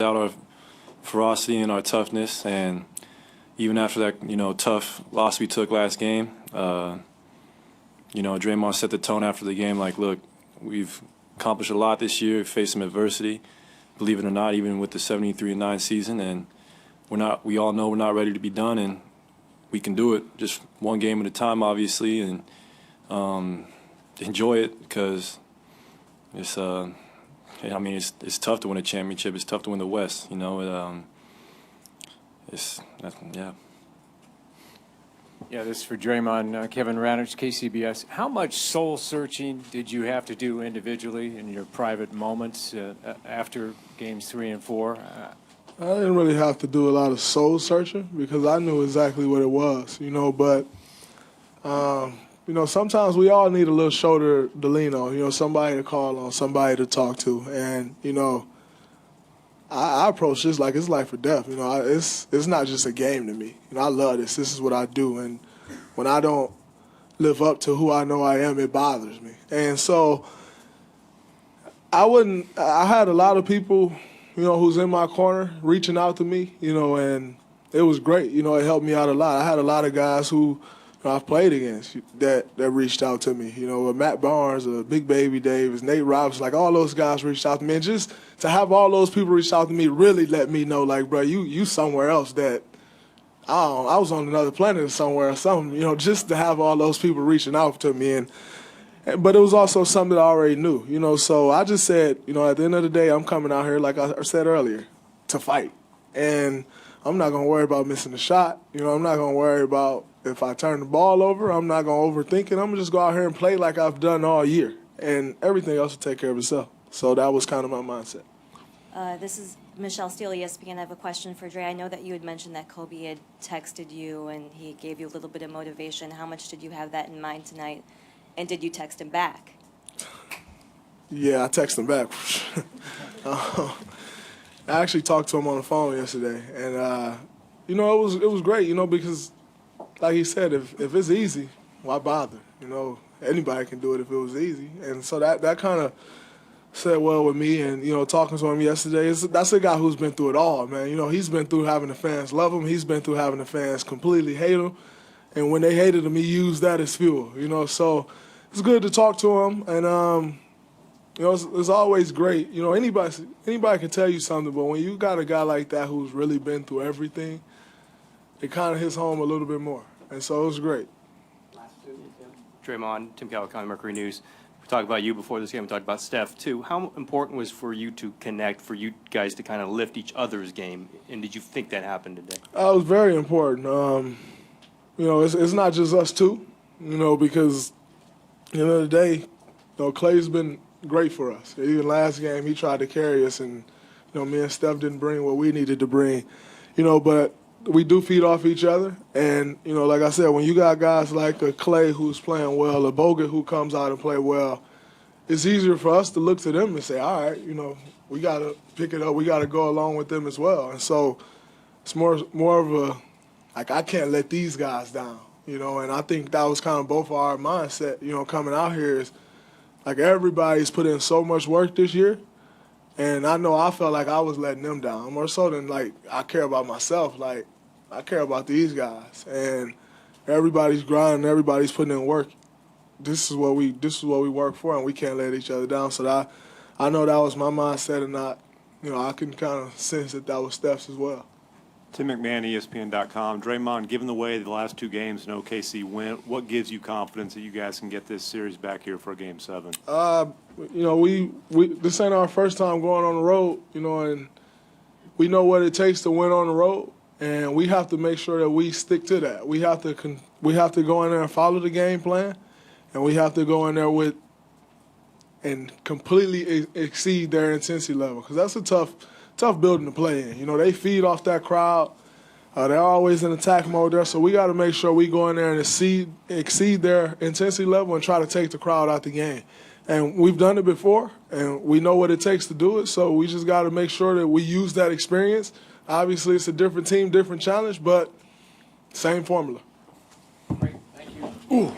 out our ferocity and our toughness, and even after that, tough loss we took last game, Draymond set the tone after the game. Like, look, we've accomplished a lot this year, faced some adversity, believe it or not, even with the 73-9 season, and we all know we're not ready to be done, and we can do it just one game at a time, obviously, and enjoy it, because it's it's tough to win a championship. It's tough to win the West. Yeah. Yeah, this is for Draymond. Kevin Radich, KCBS. How much soul searching did you have to do individually in your private moments after games 3 and 4? I didn't really have to do a lot of soul searching because I knew exactly what it was, but sometimes we all need a little shoulder to lean on, somebody to call on, somebody to talk to. And, I approach this like it's life or death. It's not just a game to me. I love this. This is what I do. And when I don't live up to who I know I am, it bothers me. And so I had a lot of people, who's in my corner reaching out to me, and it was great. It helped me out a lot. I had a lot of guys who I've played against that reached out to me. Matt Barnes, Big Baby Davis, Nate Robinson, like all those guys reached out to me. And just to have all those people reach out to me really let me know, like, bro, you somewhere else that I was on another planet somewhere or something, just to have all those people reaching out to me. But it was also something that I already knew, so I just said, at the end of the day, I'm coming out here, like I said earlier, to fight. And I'm not going to worry about missing a shot. I'm not going to worry about if I turn the ball over. I'm not going to overthink it. I'm going to just go out here and play like I've done all year. And everything else will take care of itself. So that was kind of my mindset. This is Michelle Steele, ESPN. I have a question for Dre. I know that you had mentioned that Kobe had texted you and he gave you a little bit of motivation. How much did you have that in mind tonight? And did you text him back? Yeah, I texted him back. I actually talked to him on the phone yesterday. And, it was great, because like he said, if it's easy, why bother? Anybody can do it if it was easy. And so that kind of said well with me. And, talking to him yesterday, that's a guy who's been through it all, man. He's been through having the fans love him. He's been through having the fans completely hate him. And when they hated him, he used that as fuel, So it's good to talk to him. And, it's always great. Anybody can tell you something, but when you got a guy like that who's really been through everything, it kind of hits home a little bit more. And so it was great. Draymond, Tim Calicani, Mercury News. We talked about you before this game. We talked about Steph, too. How important was for you to connect, for you guys to kind of lift each other's game? And did you think that happened today? It was very important. It's not just us two, because at the end of the day, Clay's been great for us. Even last game, he tried to carry us, and, me and Steph didn't bring what we needed to bring, but we do feed off each other. And, like I said, when you got guys like a Clay who's playing well, a Bogut who comes out and play well, it's easier for us to look to them and say, all right, we got to pick it up. We got to go along with them as well. And so it's more of a, like, I can't let these guys down, and I think that was kind of both of our mindset, coming out here is, like, everybody's put in so much work this year. And I know I felt like I was letting them down more so than, like, I care about myself. Like, I care about these guys. And everybody's grinding, everybody's putting in work. This is what we work for, and we can't let each other down. So I know that was my mindset, and I can kind of sense that was Steph's as well. Tim McMahon, ESPN.com. Draymond, given the way the last two games in OKC went, what gives you confidence that you guys can get this series back here for Game 7? This ain't our first time going on the road, and we know what it takes to win on the road, and we have to make sure that we stick to that. We have to go in there and follow the game plan, and we have to go in there and completely exceed their intensity level, because that's a tough building to play in. They feed off that crowd. They're always in attack mode there, so we got to make sure we go in there and exceed their intensity level and try to take the crowd out the game. And we've done it before, and we know what it takes to do it, so we just got to make sure that we use that experience. Obviously, it's a different team, different challenge, but same formula. Great. Thank you. Ooh.